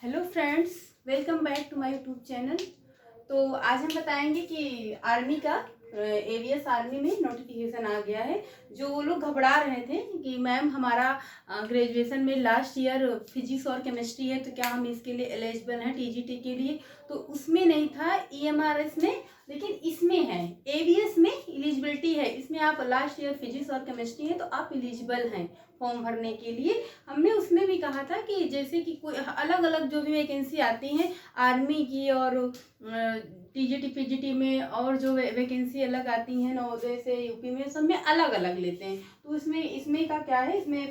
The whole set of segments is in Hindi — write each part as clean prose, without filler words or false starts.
Hello friends, welcome back to my YouTube channel. तो आज हम बताएंगे कि आर्मी का एवीएस आर्मी में नोटिफिकेशन आ गया है। जो वो लोग घबरा रहे थे कि मैम हमारा ग्रेजुएशन में लास्ट ईयर फिजिक्स और केमिस्ट्री है तो क्या हम इसके लिए एलिजिबल हैं टीजीटी के लिए, तो उसमें नहीं था ईएमआरएस में, लेकिन इसमें है। एवीएस में एलिजिबिलिटी है, इसमें आप लास्ट ईयर फिजिक्स और केमिस्ट्री है तो आप एलिजिबल हैं फॉर्म भरने के लिए। हमने उसमें भी कहा था कि जैसे कि कोई अलग अलग जो भी वैकेंसी आती हैं आर्मी की और टीजीटी पीजीटी में, और जो वैकेंसी अलग आती हैं नवोदय से यूपी में, सब में अलग अलग लेते हैं। तो इसमें का क्या है, इसमें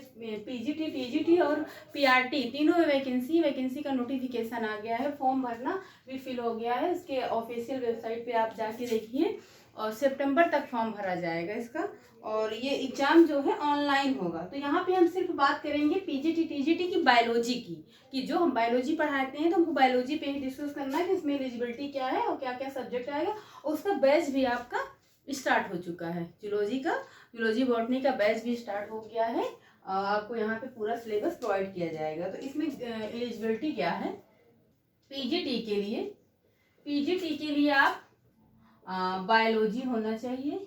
पीजीटी टीजीटी और पीआरटी तीनों वैकेंसी का नोटिफिकेशन आ गया है। फॉर्म भरना भी फिल हो गया है, इसके ऑफिशियल वेबसाइट पे आप जाके देखिए। और सितंबर तक फॉर्म भरा जाएगा इसका, और ये एग्जाम जो है ऑनलाइन होगा। तो यहाँ पे हम सिर्फ बात करेंगे पीजीटी टीजीटी की बायोलॉजी की, कि जो हम बायोलॉजी पढ़ाते हैं तो हमको बायोलॉजी पे ही डिस्कस करना है कि इसमें एलिजिबिलिटी क्या है और क्या क्या सब्जेक्ट आएगा। और उसका बैच भी आपका स्टार्ट हो चुका है, जूलॉजी बॉटनी का बैच भी स्टार्ट हो गया है। आपको यहाँ पे पूरा सिलेबस प्रोवाइड किया जाएगा। तो इसमें एलिजिबिलिटी क्या है पीजीटी के लिए आप बायोलॉजी होना चाहिए,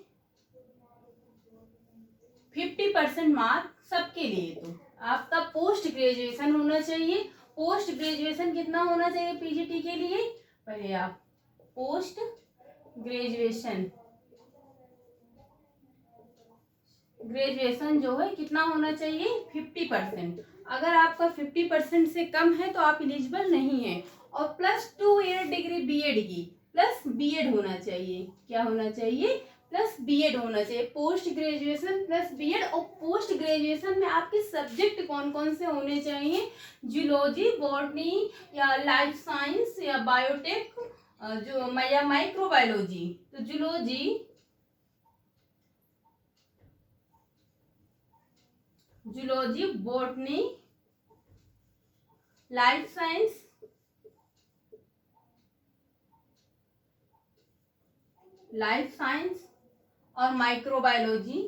50% मार्क सबके लिए। तो आपका पोस्ट ग्रेजुएशन होना चाहिए। पोस्ट ग्रेजुएशन कितना होना चाहिए पीजीटी के लिए, पहले आप पोस्ट ग्रेजुएशन जो है कितना होना चाहिए, 50%। अगर आपका 50% से कम है तो आप एलिजिबल नहीं है। और +2 ईयर डिग्री बीएड की, प्लस बीएड होना चाहिए। क्या होना चाहिए, प्लस बीएड होना चाहिए। Post graduation plus BEd. और पोस्ट ग्रेजुएशन में आपके सब्जेक्ट कौन कौन से होने चाहिए, जूलॉजी बॉटनी या लाइफ साइंस या बायोटेक या माइक्रोबायोलॉजी। तो जूलॉजी बॉटनी लाइफ साइंस और माइक्रोबायोलॉजी,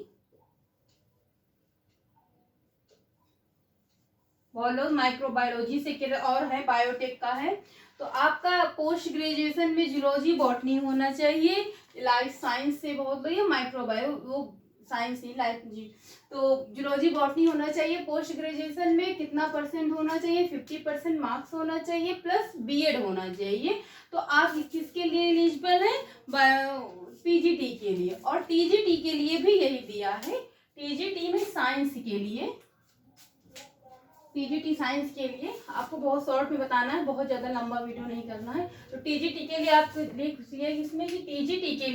बोलो माइक्रोबायोलॉजी से और है बायोटेक का है। तो आपका पोस्ट ग्रेजुएशन में जूलॉजी बॉटनी होना चाहिए, लाइफ साइंस से बहुत बढ़िया, माइक्रोबायो वो साइंस ही लाइफ जी। तो जूलॉजी बॉटनी होना चाहिए। पोस्ट ग्रेजुएशन में कितना परसेंट होना चाहिए, 50% मार्क्स होना चाहिए, प्लस बीएड होना चाहिए। तो आप किसके लिए एलिजिबल हैं, पीजीटी के लिए। और टीजीटी के लिए भी यही दिया है। टीजीटी में साइंस के लिए, टीजीटी साइंस के लिए आपको बहुत शॉर्ट में बताना है, बहुत ज़्यादा लंबा वीडियो नहीं करना है। तो टीजीटी के लिए आप देखिए इसमें कि टीजीटी के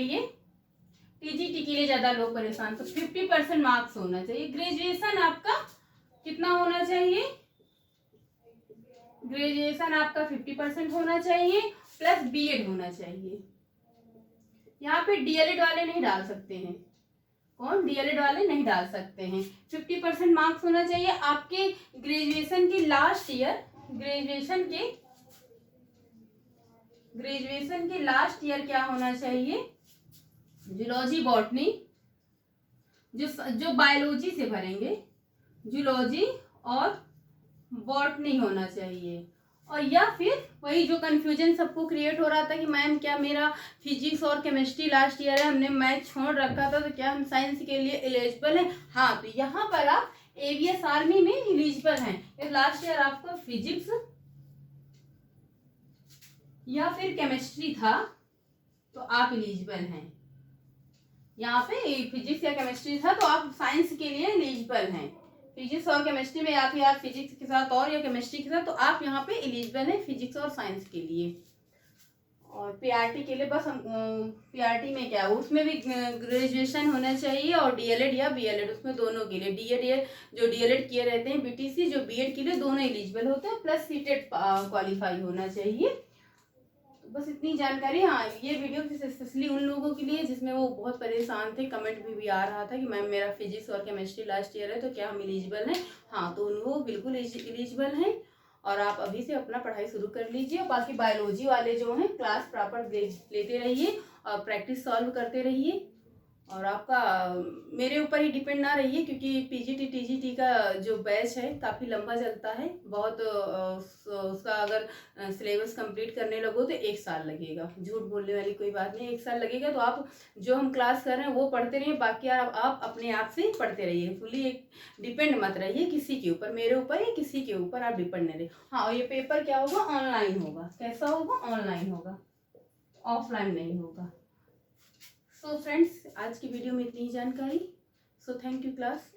लिए ज़्यादा लोग परेशान, तो 50% मार्क्स होना चाहिए। ग्रेजुएशन आपका कितना होना चाहिए, ग्रेजुएशन आपका 50% होना चाहिए, प्लस बीएड होना चाहिए। यहाँ पे डीएलएड वाले नहीं डाल सकते हैं, कौन, डीएलएड वाले नहीं डाल सकते हैं। 50% मार्क्स होना चाहिए। आपके ग्रेजुएशन की लास्ट ईयर, ग्रेजुएशन के लास्ट ईयर क्या होना चाहिए, जूलॉजी बॉटनी, जो बायोलॉजी से भरेंगे, जूलॉजी और बॉटनी होना चाहिए। और या फिर वही जो कंफ्यूजन सबको क्रिएट हो रहा था कि मैम क्या मेरा फिजिक्स और केमिस्ट्री लास्ट ईयर है, हमने मैथ छोड़ रखा था, तो क्या हम साइंस के लिए एलिजिबल हैं। हाँ, तो यहाँ पर आप एवीएस आर्मी में एलिजिबल हैं। लास्ट ईयर आपका फिजिक्स या फिर केमिस्ट्री था तो आप एलिजिबल हैं। यहाँ पे फिजिक्स या केमिस्ट्री था तो आप साइंस के लिए एलिजिबल हैं। फिजिक्स और केमिस्ट्री में या फिर आप फिजिक्स के साथ और या केमिस्ट्री के साथ, तो आप यहाँ पे एलिजिबल हैं फिजिक्स और साइंस के लिए। और पीआरटी के लिए बस हम पीआरटी में क्या है, उसमें भी ग्रेजुएशन होना चाहिए और डीएलएड या बीएलएड, उसमें दोनों के लिए डीएड, जो डीएलएड किए रहते हैं बीटीसी, जो बीएड के लिए दोनों एलिजिबल होते हैं, प्लस सीटेट क्वालिफाई होना चाहिए। बस इतनी जानकारी। हाँ, ये वीडियो स्पेशली उन लोगों के लिए जिसमें वो बहुत परेशान थे, कमेंट भी आ रहा था कि मैम मेरा फिजिक्स और केमिस्ट्री लास्ट ईयर है तो क्या हम एलिजिबल हैं। हाँ, तो वो बिल्कुल एलिजिबल हैं और आप अभी से अपना पढ़ाई शुरू कर लीजिए। और बाकी बायोलॉजी वाले जो हैं क्लास प्रॉपर लेते रहिए और प्रैक्टिस सॉल्व करते रहिए। और आपका मेरे ऊपर ही डिपेंड ना रहिए, क्योंकि पीजीटी टीजीटी का जो बैच है काफ़ी लंबा चलता है बहुत। उसका अगर सिलेबस कंप्लीट करने लगो तो 1 साल लगेगा। झूठ बोलने वाली कोई बात नहीं, 1 साल लगेगा। तो आप जो हम क्लास कर रहे हैं वो पढ़ते रहिए, बाकी आप अपने आप से पढ़ते रहिए। फुली एक डिपेंड मत रहिए किसी के ऊपर, मेरे ऊपर या किसी के ऊपर आप डिपेंड नहीं रहिए। हाँ, और ये पेपर क्या होगा, ऑनलाइन होगा। कैसा होगा, ऑनलाइन होगा, ऑफलाइन नहीं होगा। सो फ्रेंड्स, आज की वीडियो में इतनी ही जानकारी। So thank you class.